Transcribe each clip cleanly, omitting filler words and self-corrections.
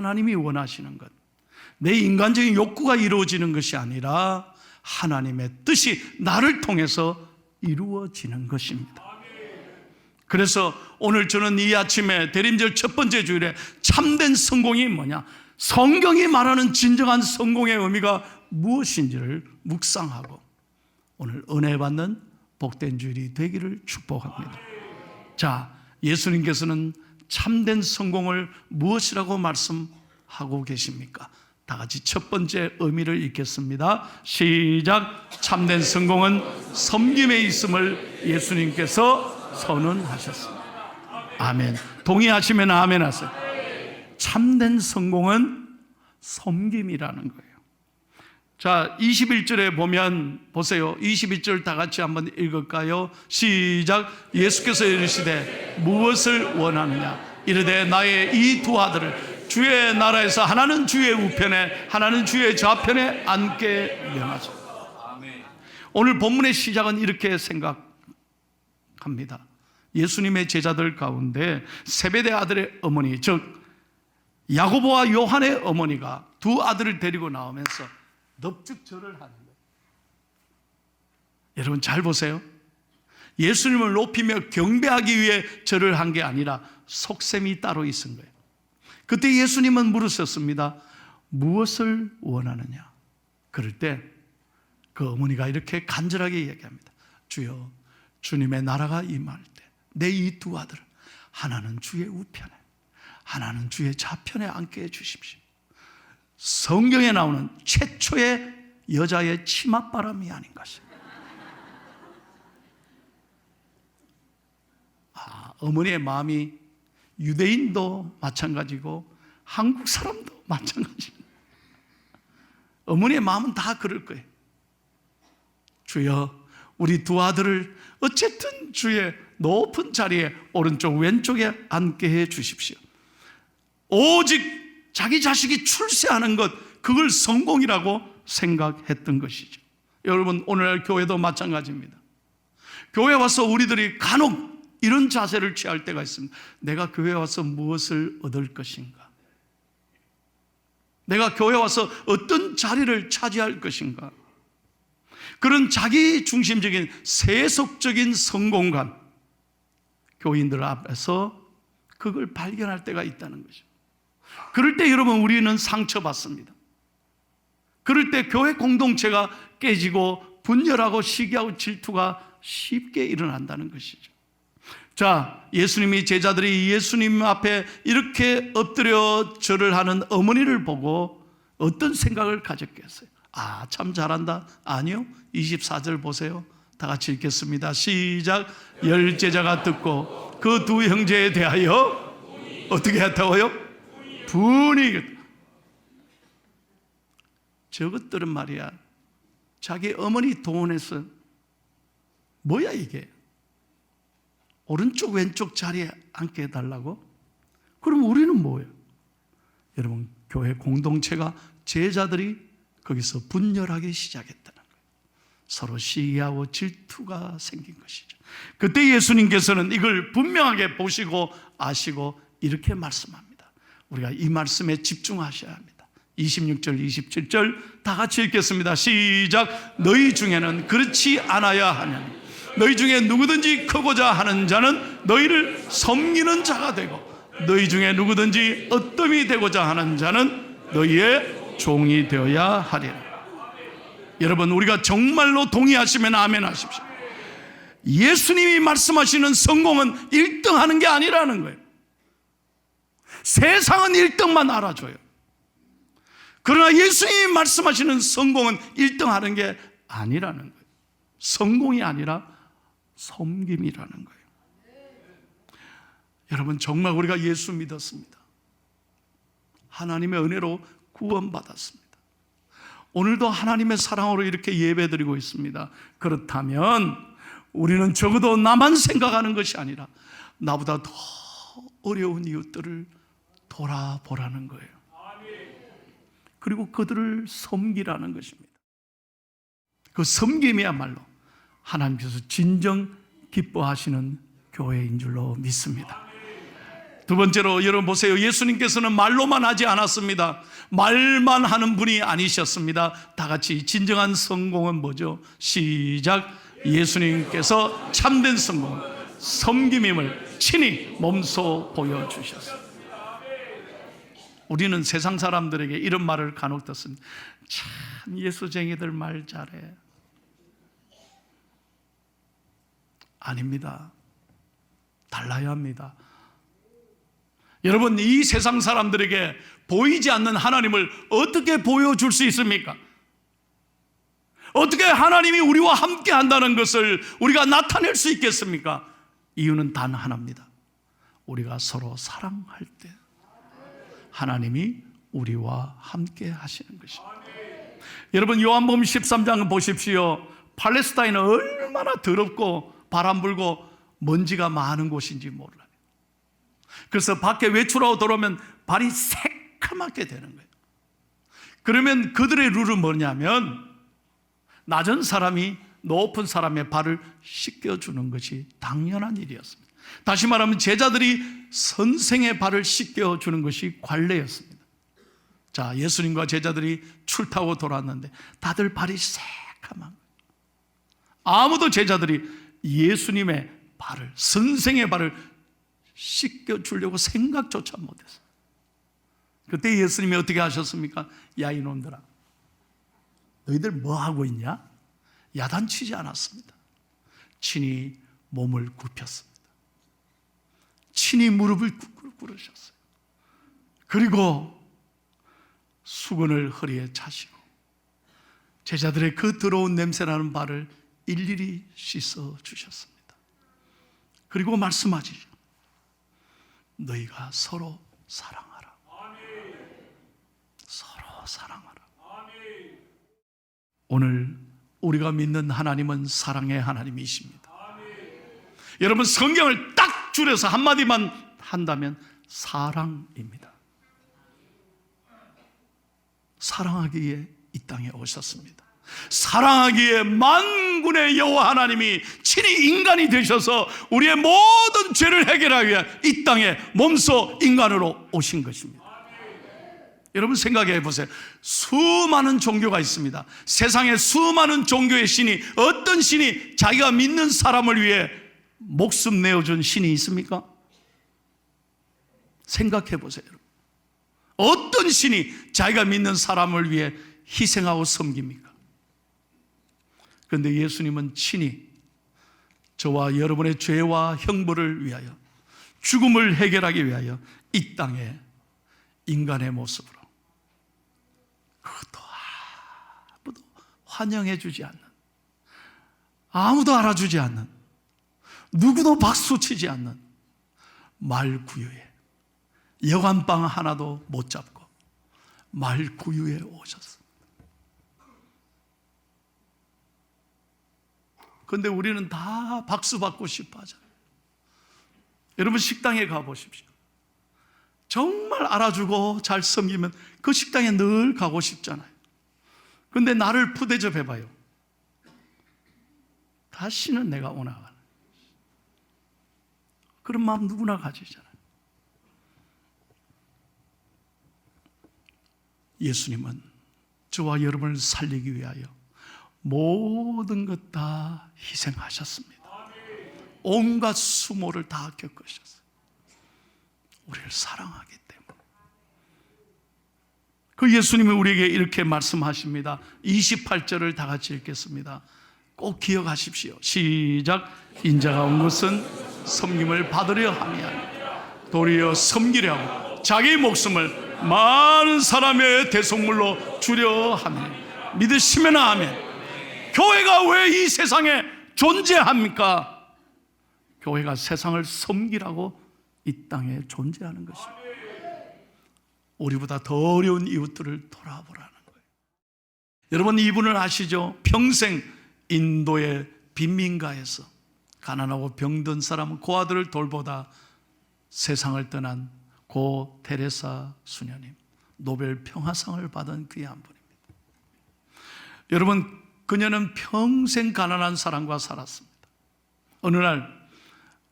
하나님이 원하시는 것, 내 인간적인 욕구가 이루어지는 것이 아니라 하나님의 뜻이 나를 통해서 이루어지는 것입니다. 그래서 오늘 저는 이 아침에 대림절 첫 번째 주일에 참된 성공이 뭐냐, 성경이 말하는 진정한 성공의 의미가 무엇인지를 묵상하고 오늘 은혜 받는 복된 주일이 되기를 축복합니다. 자, 예수님께서는 참된 성공을 무엇이라고 말씀하고 계십니까? 다 같이 첫 번째 의미를 읽겠습니다. 시작. 참된 성공은 섬김에 있음을 예수님께서 선언하셨습니다. 아멘. 동의하시면 아멘 하세요. 참된 성공은 섬김이라는 거예요. 자, 21절에 보면 보세요. 21절 다 같이 한번 읽을까요? 시작. 예수께서 이르시되 무엇을 원하느냐 이르되 나의 이 두 아들을 주의 나라에서 하나는 주의 우편에 하나는 주의 좌편에 앉게 명하소서. 오늘 본문의 시작은 이렇게 생각합니다. 예수님의 제자들 가운데 세베대 아들의 어머니, 즉 야고보와 요한의 어머니가 두 아들을 데리고 나오면서 넙죽절을 하는 거예요. 여러분 잘 보세요. 예수님을 높이며 경배하기 위해 절을 한 게 아니라 속셈이 따로 있은 거예요. 그때 예수님은 물으셨습니다. 무엇을 원하느냐? 그럴 때 그 어머니가 이렇게 간절하게 얘기합니다. 주여, 주님의 나라가 임할 때 내 이 두 아들 하나는 주의 우편에 하나는 주의 좌편에 앉게 해주십시오. 성경에 나오는 최초의 여자의 치맛바람이 아닌 것입니다. 어머니의 마음이 유대인도 마찬가지고 한국 사람도 마찬가지입니다. 어머니의 마음은 다 그럴 거예요. 주여, 우리 두 아들을 어쨌든 주의 높은 자리에 오른쪽 왼쪽에 앉게 해 주십시오. 오직 자기 자식이 출세하는 것, 그걸 성공이라고 생각했던 것이죠. 여러분, 오늘날 교회도 마찬가지입니다. 교회 와서 우리들이 간혹 이런 자세를 취할 때가 있습니다. 내가 교회 와서 무엇을 얻을 것인가? 내가 교회 와서 어떤 자리를 차지할 것인가? 그런 자기 중심적인 세속적인 성공감, 교인들 앞에서 그걸 발견할 때가 있다는 거죠. 그럴 때 여러분, 우리는 상처받습니다. 그럴 때 교회 공동체가 깨지고 분열하고 시기하고 질투가 쉽게 일어난다는 것이죠. 자, 예수님이 제자들이 예수님 앞에 이렇게 엎드려 절을 하는 어머니를 보고 어떤 생각을 가졌겠어요? 아, 참 잘한다. 아니요. 24절 보세요. 다 같이 읽겠습니다. 시작. 열 제자가 듣고 그 두 형제에 대하여 어떻게 했다고요? 분이. 저것들은 말이야, 자기 어머니 동원해서 뭐야 이게? 오른쪽 왼쪽 자리에 앉게 해달라고? 그럼 우리는 뭐예요? 여러분, 교회 공동체가, 제자들이 거기서 분열하기 시작했다는 거예요. 서로 시기하고 질투가 생긴 것이죠. 그때 예수님께서는 이걸 분명하게 보시고 아시고 이렇게 말씀합니다. 우리가 이 말씀에 집중하셔야 합니다. 26절, 27절 다 같이 읽겠습니다. 시작. 너희 중에는 그렇지 않아야 하냐니 너희 중에 누구든지 크고자 하는 자는 너희를 섬기는 자가 되고 너희 중에 누구든지 어뜸이 되고자 하는 자는 너희의 종이 되어야 하리라. 여러분, 우리가 정말로 동의하시면 아멘 하십시오. 예수님이 말씀하시는 성공은 1등 하는 게 아니라는 거예요. 세상은 1등만 알아줘요. 그러나 예수님이 말씀하시는 성공은 1등 하는 게 아니라는 거예요. 성공이 아니라 섬김이라는 거예요. 여러분, 정말 우리가 예수 믿었습니다. 하나님의 은혜로 구원받았습니다. 오늘도 하나님의 사랑으로 이렇게 예배드리고 있습니다. 그렇다면 우리는 적어도 나만 생각하는 것이 아니라 나보다 더 어려운 이웃들을 돌아보라는 거예요. 그리고 그들을 섬기라는 것입니다. 그 섬김이야말로 하나님께서 진정 기뻐하시는 교회인 줄로 믿습니다. 두 번째로 여러분 보세요. 예수님께서는 말로만 하지 않았습니다. 말만 하는 분이 아니셨습니다. 다 같이 진정한 성공은 뭐죠? 시작. 예수님께서 참된 성공, 섬김임을 친히 몸소 보여주셨습니다. 우리는 세상 사람들에게 이런 말을 간혹 듣습니다. 참 예수쟁이들 말 잘해. 아닙니다. 달라야 합니다. 여러분, 이 세상 사람들에게 보이지 않는 하나님을 어떻게 보여줄 수 있습니까? 어떻게 하나님이 우리와 함께 한다는 것을 우리가 나타낼 수 있겠습니까? 이유는 단 하나입니다. 우리가 서로 사랑할 때 하나님이 우리와 함께 하시는 것입니다. 여러분, 요한복음 13장 보십시오. 팔레스타인은 얼마나 더럽고 바람 불고 먼지가 많은 곳인지 몰라요. 그래서 밖에 외출하고 들어오면 발이 새카맣게 되는 거예요. 그러면 그들의 룰은 뭐냐면 낮은 사람이 높은 사람의 발을 씻겨주는 것이 당연한 일이었습니다. 다시 말하면 제자들이 선생의 발을 씻겨주는 것이 관례였습니다. 자, 예수님과 제자들이 출타고 돌아왔는데 다들 발이 새카만 거예요. 아무도 제자들이 예수님의 발을, 선생의 발을 씻겨주려고 생각조차 못했어요. 그때 예수님이 어떻게 하셨습니까? 야, 이놈들아, 너희들 뭐 하고 있냐? 야단치지 않았습니다. 친히 몸을 굽혔습니다. 친히 무릎을 꿇으셨어요. 그리고 수건을 허리에 차시고 제자들의 그 더러운 냄새나는 발을 일일이 씻어 주셨습니다. 그리고 말씀하시죠. 너희가 서로 사랑하라. 서로 사랑하라. 오늘 우리가 믿는 하나님은 사랑의 하나님이십니다. 여러분, 성경을 딱 줄여서 한마디만 한다면 사랑입니다. 사랑하기에 이 땅에 오셨습니다. 사랑하기에 만군의 여호와 하나님이 친히 인간이 되셔서 우리의 모든 죄를 해결하기 위해 이 땅에 몸소 인간으로 오신 것입니다. 여러분, 생각해 보세요. 수많은 종교가 있습니다. 세상에 수많은 종교의 신이, 어떤 신이 자기가 믿는 사람을 위해 목숨 내어준 신이 있습니까? 생각해 보세요. 어떤 신이 자기가 믿는 사람을 위해 희생하고 섬깁니까? 그런데 예수님은 친히 저와 여러분의 죄와 형벌을 위하여, 죽음을 해결하기 위하여 이 땅에 인간의 모습으로, 그것도 아무도 환영해 주지 않는, 아무도 알아주지 않는, 누구도 박수치지 않는 말구유에, 여관방 하나도 못 잡고 말구유에 오셨습니다. 그런데 우리는 다 박수 받고 싶어 하잖아요. 여러분, 식당에 가보십시오. 정말 알아주고 잘 섬기면 그 식당에 늘 가고 싶잖아요. 그런데 나를 푸대접해봐요. 다시는 내가 오나 가는, 그런 마음 누구나 가지잖아요. 예수님은 저와 여러분을 살리기 위하여 모든 것 다 희생하셨습니다. 온갖 수모를 다 겪으셨어요. 우리를 사랑하기 때문에. 그 예수님이 우리에게 이렇게 말씀하십니다. 28절을 다 같이 읽겠습니다. 꼭 기억하십시오. 시작. 인자가 온 것은 섬김을 받으려 함이 아니라 도리어 섬기려 하고 자기 목숨을 많은 사람의 대속물로 주려 함이니 믿으시면 아멘. 교회가 왜 이 세상에 존재합니까? 교회가 세상을 섬기라고 이 땅에 존재하는 것입니다. 우리보다 더 어려운 이웃들을 돌아보라는 거예요. 여러분, 이분을 아시죠? 평생 인도의 빈민가에서 가난하고 병든 사람, 그 아들을 돌보다 세상을 떠난 고 테레사 수녀님, 노벨 평화상을 받은 귀한 분입니다. 여러분, 그녀는 평생 가난한 사람과 살았습니다. 어느 날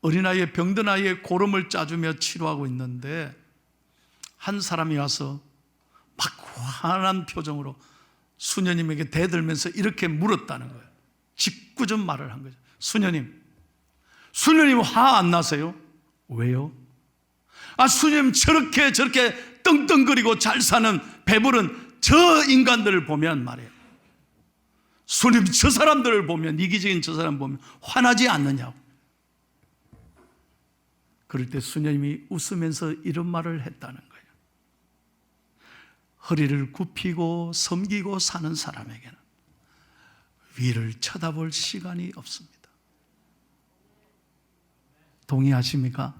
어린아이의 병든 아이의 고름을 짜주며 치료하고 있는데 한 사람이 와서 막 환한 표정으로 수녀님에게 대들면서 이렇게 물었다는 거예요. 짓궂은 말을 한 거죠. 수녀님 화 안 나세요? 왜요? 수녀님 저렇게 떵떵거리고 잘 사는 배부른 저 인간들을 보면 말이에요, 수녀님 저 사람들을 보면, 이기적인 저 사람 보면 화나지 않느냐고. 그럴 때 수녀님이 웃으면서 이런 말을 했다는 거예요. 허리를 굽히고 섬기고 사는 사람에게는 위를 쳐다볼 시간이 없습니다. 동의하십니까?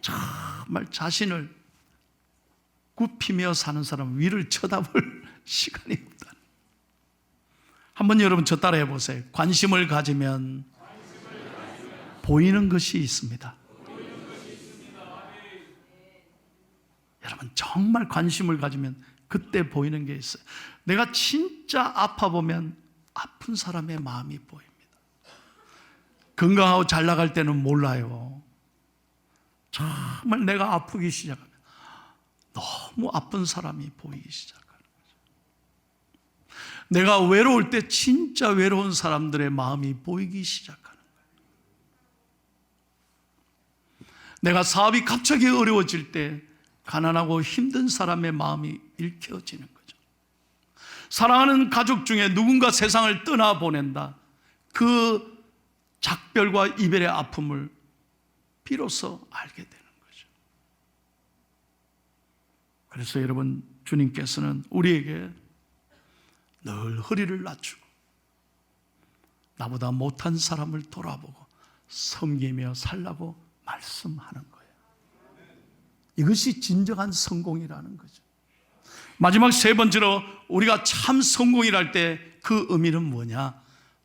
정말 자신을 굽히며 사는 사람은 위를 쳐다볼 시간이 없다. 한번 여러분 저 따라 해보세요. 관심을 가지면 보이는 것이 있습니다. 여러분 정말 관심을 가지면 그때 보이는 게 있어요. 내가 진짜 아파 보면 아픈 사람의 마음이 보입니다. 건강하고 잘 나갈 때는 몰라요. 정말 내가 아프기 시작하면 너무 아픈 사람이 보이기 시작하는 거죠. 내가 외로울 때 진짜 외로운 사람들의 마음이 보이기 시작하는 거예요. 내가 사업이 갑자기 어려워질 때 가난하고 힘든 사람의 마음이 읽혀지는 거죠. 사랑하는 가족 중에 누군가 세상을 떠나보낸다. 그 작별과 이별의 아픔을 비로소 알게 되는 거죠. 그래서 여러분, 주님께서는 우리에게 늘 허리를 낮추고 나보다 못한 사람을 돌아보고 섬기며 살라고 말씀하는 거예요. 이것이 진정한 성공이라는 거죠. 마지막 세 번째로 우리가 참 성공이랄 때 그 의미는 뭐냐?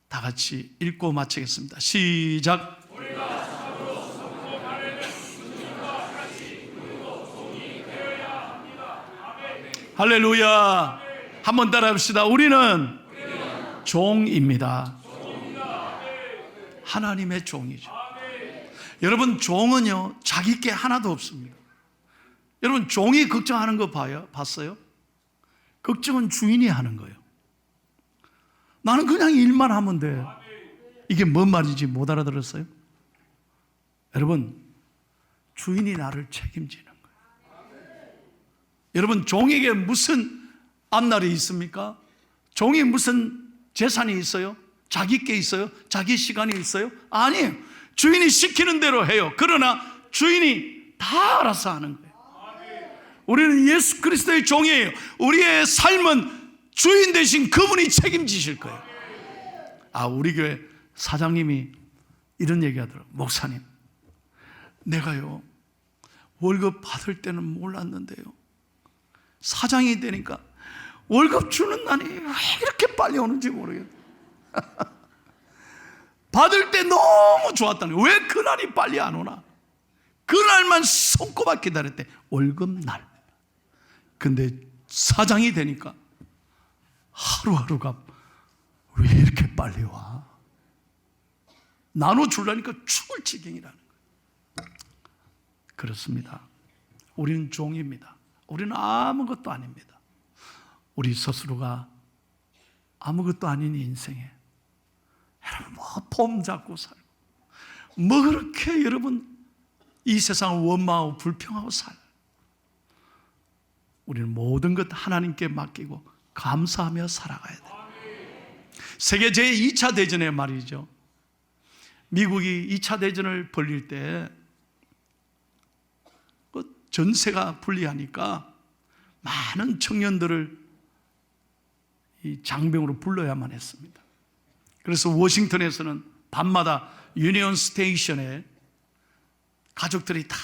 다 같이 읽고 마치겠습니다. 시작. 우리가 참으로 성공하려면 주님과 같이 그리고 종이 되어야 합니다. 아멘. 할렐루야. 한번 따라합시다. 우리는 종입니다. 하나님의 종이죠. 여러분, 종은요 자기 게 하나도 없습니다. 여러분, 종이 걱정하는 거 봤어요? 걱정은 주인이 하는 거예요. 나는 그냥 일만 하면 돼. 이게 뭔 말인지 못 알아들었어요? 여러분, 주인이 나를 책임지는 거예요. 여러분, 종에게 무슨 앞날이 있습니까? 종이 무슨 재산이 있어요? 자기 게 있어요? 자기 시간이 있어요? 아니에요. 주인이 시키는 대로 해요. 그러나 주인이 다 알아서 하는 거예요. 우리는 예수 그리스도의 종이에요. 우리의 삶은 주인 대신 그분이 책임지실 거예요. 우리 교회 사장님이 이런 얘기 하더라고요. 목사님, 내가요 월급 받을 때는 몰랐는데요, 사장이 되니까 월급 주는 날이 왜 이렇게 빨리 오는지 모르겠어요. 받을 때 너무 좋았다는 거예요. 왜 그날이 빨리 안 오나? 그날만 손꼽아 기다렸대. 월급날. 근데 사장이 되니까 하루하루가 왜 이렇게 빨리 와? 나눠주려니까 죽을 지경이라는 거예요. 그렇습니다. 우리는 종입니다. 우리는 아무것도 아닙니다. 우리 스스로가 아무것도 아닌 인생에 여러분 폼 잡고 살고 뭐 그렇게 여러분 이 세상을 원망하고 불평하고 살아요. 우리는 모든 것 하나님께 맡기고 감사하며 살아가야 돼요. 세계 제2차 대전의 말이죠. 미국이 2차 대전을 벌릴 때 전세가 불리하니까 많은 청년들을 이 장병으로 불러야만 했습니다. 그래서 워싱턴에서는 밤마다 유니온 스테이션에 가족들이 다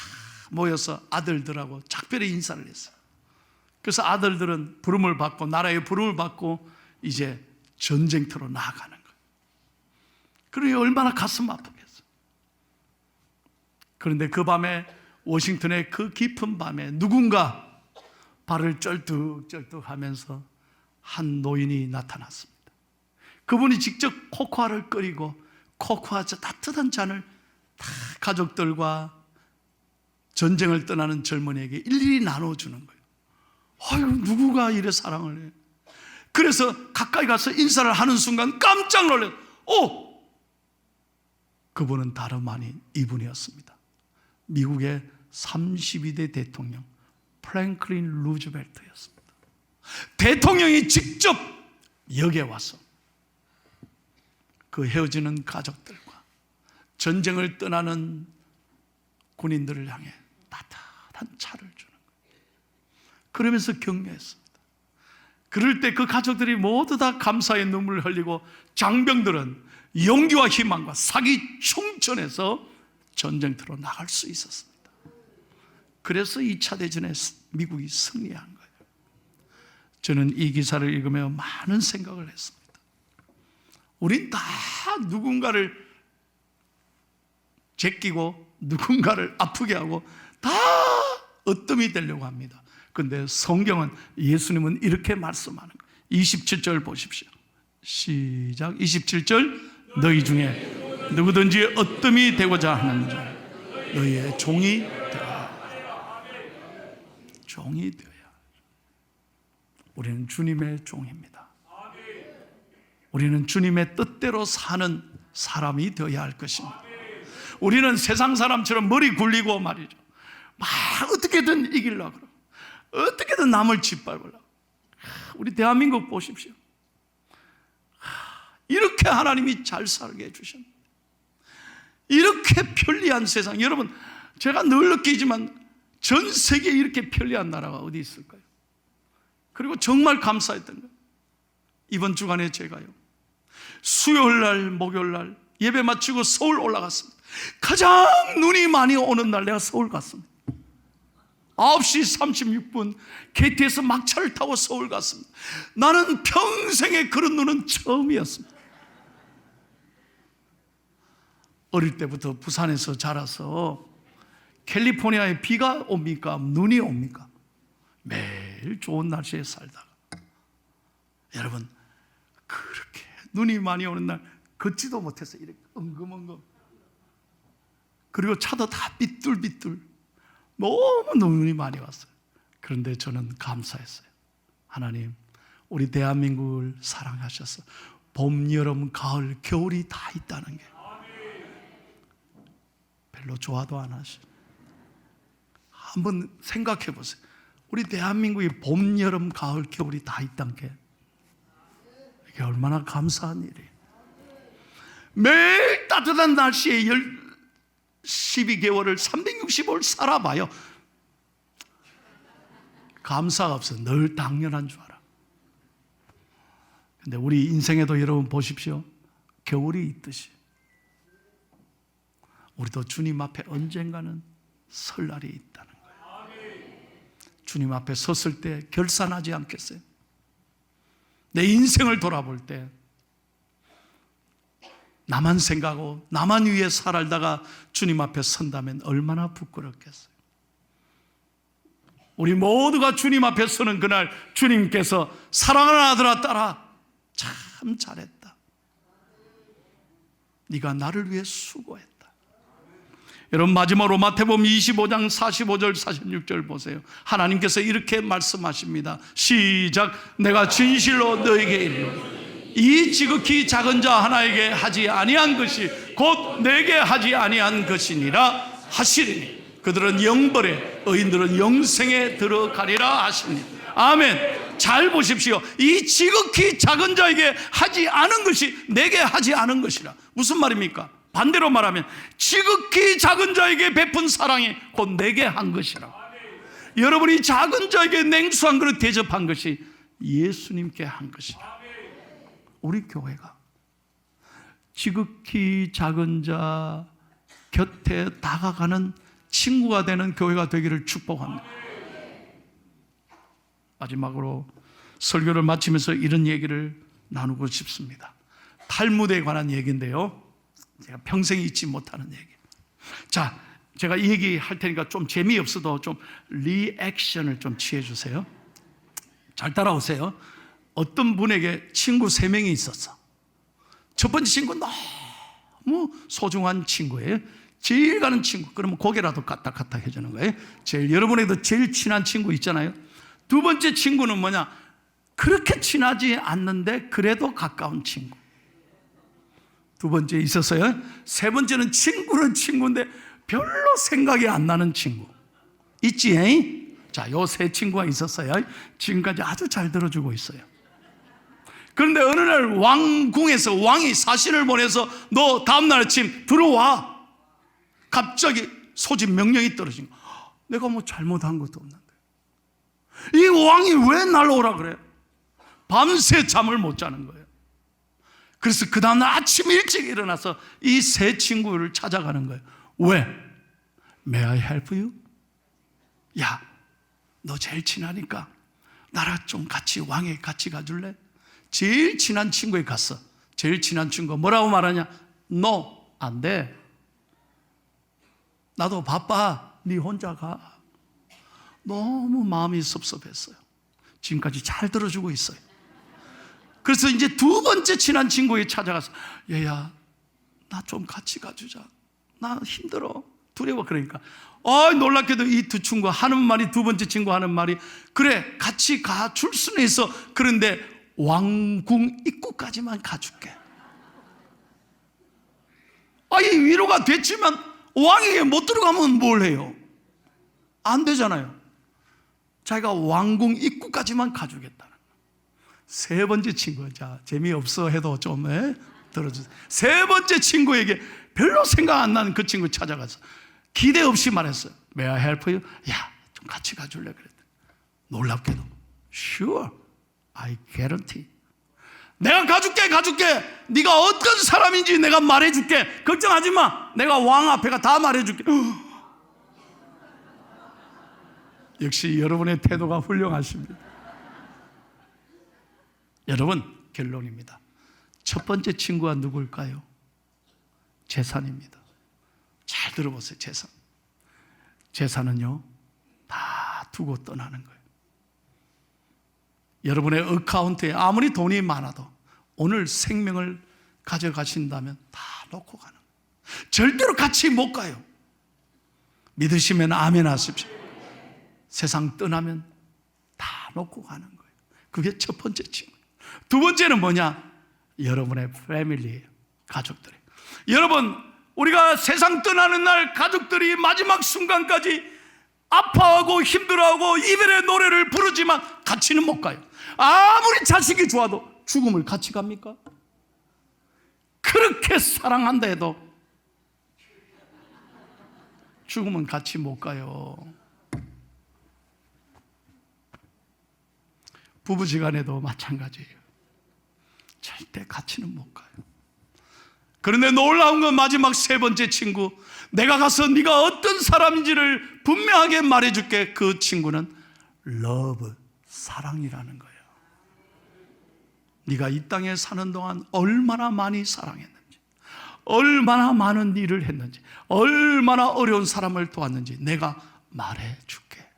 모여서 아들들하고 작별의 인사를 했어요. 그래서 아들들은 부름을 받고 나라의 부름을 받고 이제 전쟁터로 나아가는 거예요. 그러니 얼마나 가슴 아프겠어요. 그런데 그 밤에 워싱턴의 그 깊은 밤에 누군가 발을 쩔뚝쩔뚝 하면서 한 노인이 나타났습니다. 그분이 직접 코코아를 끓이고 코코아 저 따뜻한 잔을 다 가족들과 전쟁을 떠나는 젊은이에게 일일이 나눠주는 거예요. 아유, 누구가 이래 사랑을 해? 그래서 가까이 가서 인사를 하는 순간 깜짝 놀라요. 그분은 다름 아닌 이분이었습니다. 미국의 32대 대통령 프랭클린 루즈벨트였습니다. 대통령이 직접 역에 와서 그 헤어지는 가족들과 전쟁을 떠나는 군인들을 향해 따뜻한 차를 주는 거예요. 그러면서 격려했습니다. 그럴 때 그 가족들이 모두 다 감사의 눈물을 흘리고 장병들은 용기와 희망과 사기 충천해서 전쟁터로 나갈 수 있었습니다. 그래서 2차 대전에 미국이 승리한 거예요. 저는 이 기사를 읽으며 많은 생각을 했습니다. 우린 다 누군가를 제끼고 누군가를 아프게 하고 다 으뜸이 되려고 합니다. 그런데 성경은, 예수님은 이렇게 말씀하는 거예요. 27절 보십시오. 시작. 27절. 너희 중에 누구든지 으뜸이 되고자 하는 자 너희의 종이 되어야. 종이 되어야. 우리는 주님의 종입니다. 우리는 주님의 뜻대로 사는 사람이 되어야 할 것입니다. 우리는 세상 사람처럼 머리 굴리고 말이죠, 막 어떻게든 이기려고 그러고 어떻게든 남을 짓밟으려고. 우리 대한민국 보십시오. 이렇게 하나님이 잘 살게 해주셨는데, 이렇게 편리한 세상. 여러분, 제가 늘 느끼지만 전 세계에 이렇게 편리한 나라가 어디 있을까요? 그리고 정말 감사했던 거예요. 이번 주간에 제가요, 수요일날 목요일날 예배 마치고 서울 올라갔습니다. 가장 눈이 많이 오는 날 내가 서울 갔습니다. 9시 36분 KTX 막차를 타고 서울 갔습니다. 나는 평생에 그런 눈은 처음이었습니다. 어릴 때부터 부산에서 자라서 캘리포니아에 비가 옵니까? 눈이 옵니까? 매일 좋은 날씨에 살다가, 여러분, 그렇게 눈이 많이 오는 날 걷지도 못해서 이렇게 엉금엉금, 그리고 차도 다 삐뚤삐뚤, 너무 눈이 많이 왔어요. 그런데 저는 감사했어요. 하나님, 우리 대한민국을 사랑하셔서 봄, 여름, 가을, 겨울이 다 있다는 게 별로 좋아도 안 하시죠. 한번 생각해 보세요. 우리 대한민국이 봄, 여름, 가을, 겨울이 다 있다는 게 이게 얼마나 감사한 일이에요. 매일 따뜻한 날씨에 12개월을 365일 살아봐요. 감사가 없어. 늘 당연한 줄 알아. 근데 우리 인생에도 여러분 보십시오. 겨울이 있듯이 우리도 주님 앞에 언젠가는 설 날이 있다는 거예요. 주님 앞에 섰을 때 결산하지 않겠어요? 내 인생을 돌아볼 때 나만 생각하고 나만 위해 살다가 주님 앞에 선다면 얼마나 부끄럽겠어요. 우리 모두가 주님 앞에 서는 그날 주님께서 사랑하는 아들아 딸아 참 잘했다. 네가 나를 위해 수고했다. 여러분, 마지막으로 마태복음 25장 45절 46절 보세요. 하나님께서 이렇게 말씀하십니다. 시작. 내가 진실로 너에게 이르노니 이 지극히 작은 자 하나에게 하지 아니한 것이 곧 내게 하지 아니한 것이니라 하시리니 그들은 영벌에 의인들은 영생에 들어가리라 하십니다. 아멘. 잘 보십시오. 이 지극히 작은 자에게 하지 않은 것이 내게 하지 않은 것이라. 무슨 말입니까? 반대로 말하면 지극히 작은 자에게 베푼 사랑이 곧 내게 한 것이라. 여러분이 작은 자에게 냉수 한 그릇 대접한 것이 예수님께 한 것이라. 우리 교회가 지극히 작은 자 곁에 다가가는 친구가 되는 교회가 되기를 축복합니다. 마지막으로 설교를 마치면서 이런 얘기를 나누고 싶습니다. 탈무드에 관한 얘기인데요, 제가 평생 잊지 못하는 얘기. 자, 제가 이 얘기 할 테니까 좀 재미없어도 좀 리액션을 좀 취해 주세요. 잘 따라오세요. 어떤 분에게 친구 3명이 있었어. 첫 번째 친구 너무 소중한 친구예요. 제일 가는 친구, 그러면 고개라도 까딱까딱 해주는 거예요. 여러분에게도 제일 친한 친구 있잖아요. 두 번째 친구는 뭐냐? 그렇게 친하지 않는데 그래도 가까운 친구. 두 번째 있었어요. 세 번째는 친구는 친구인데 별로 생각이 안 나는 친구. 있지? 자, 요 세 친구가 있었어요. 지금까지 아주 잘 들어주고 있어요. 그런데 어느 날 왕궁에서 왕이 사신을 보내서 너 다음날 아침 들어와. 갑자기 소집 명령이 떨어진 거야. 내가 뭐 잘못한 것도 없는데 이 왕이 왜 날 오라 그래? 밤새 잠을 못 자는 거예요. 그래서 그 다음날 아침 일찍 일어나서 이 세 친구를 찾아가는 거예요. 왜? May I help you? 야, 너 제일 친하니까 나랑 좀 같이 왕에 같이 가줄래? 제일 친한 친구에 갔어. 제일 친한 친구가 뭐라고 말하냐? No, 안 돼. 나도 바빠. 네 혼자 가. 너무 마음이 섭섭했어요. 지금까지 잘 들어주고 있어요. 그래서 이제 두 번째 친한 친구에 찾아가서 얘야, 나 좀 같이 가주자. 나 힘들어. 두려워. 그러니까 놀랍게도 이 두 친구 하는 말이, 두 번째 친구 하는 말이, 그래 같이 가줄 수는 있어. 그런데 왕궁 입구까지만 가줄게. 이 위로가 됐지만 왕에게 못 들어가면 뭘 해요? 안 되잖아요. 자기가 왕궁 입구까지만 가주겠다는. 세 번째 친구, 자, 재미없어 해도 좀 들어주세요. 세 번째 친구에게 별로 생각 안 나는 그 친구 찾아가서 기대 없이 말했어요. May I help you? 야, 좀 같이 가줄래? 그랬더니 놀랍게도 Sure, I guarantee. 내가 가줄게. 네가 어떤 사람인지 내가 말해줄게. 걱정하지 마. 내가 왕 앞에가 다 말해줄게. 역시 여러분의 태도가 훌륭하십니다. 여러분, 결론입니다. 첫 번째 친구가 누굴까요? 재산입니다. 잘 들어보세요. 재산은요, 다 두고 떠나는 거예요. 여러분의 어카운트에 아무리 돈이 많아도 오늘 생명을 가져가신다면 다 놓고 가는 거예요. 절대로 같이 못 가요. 믿으시면 아멘 하십시오. 세상 떠나면 다 놓고 가는 거예요. 그게 첫 번째 친구. 두 번째는 뭐냐? 여러분의 패밀리예요. 가족들이에요. 여러분, 우리가 세상 떠나는 날 가족들이 마지막 순간까지 아파하고 힘들어하고 이별의 노래를 부르지만 같이는 못 가요. 아무리 자식이 좋아도 죽음을 같이 갑니까? 그렇게 사랑한다 해도 죽음은 같이 못 가요. 부부지간에도 마찬가지예요. 절대 같이는 못 가요. 그런데 놀라운 건 마지막 세 번째 친구, 내가 가서 네가 어떤 사람인지를 분명하게 말해줄게. 그 친구는 love, 사랑이라는 거예요. 네가 이 땅에 사는 동안 얼마나 많이 사랑했는지, 얼마나 많은 일을 했는지, 얼마나 어려운 사람을 도왔는지 내가 말해줄게.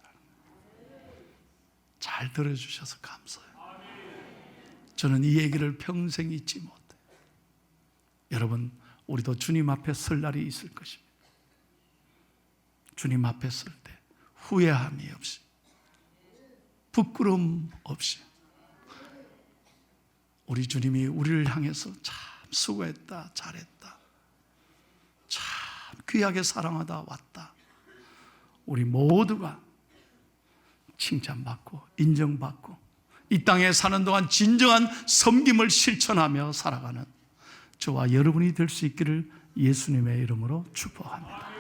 잘 들어주셔서 감사해요. 저는 이 얘기를 평생 잊지 못해요. 여러분, 우리도 주님 앞에 설 날이 있을 것입니다. 주님 앞에 설 때 후회함이 없이, 부끄러움 없이 우리 주님이 우리를 향해서 참 수고했다, 잘했다, 참 귀하게 사랑하다 왔다, 우리 모두가 칭찬받고 인정받고 이 땅에 사는 동안 진정한 섬김을 실천하며 살아가는 저와 여러분이 될 수 있기를 예수님의 이름으로 축복합니다.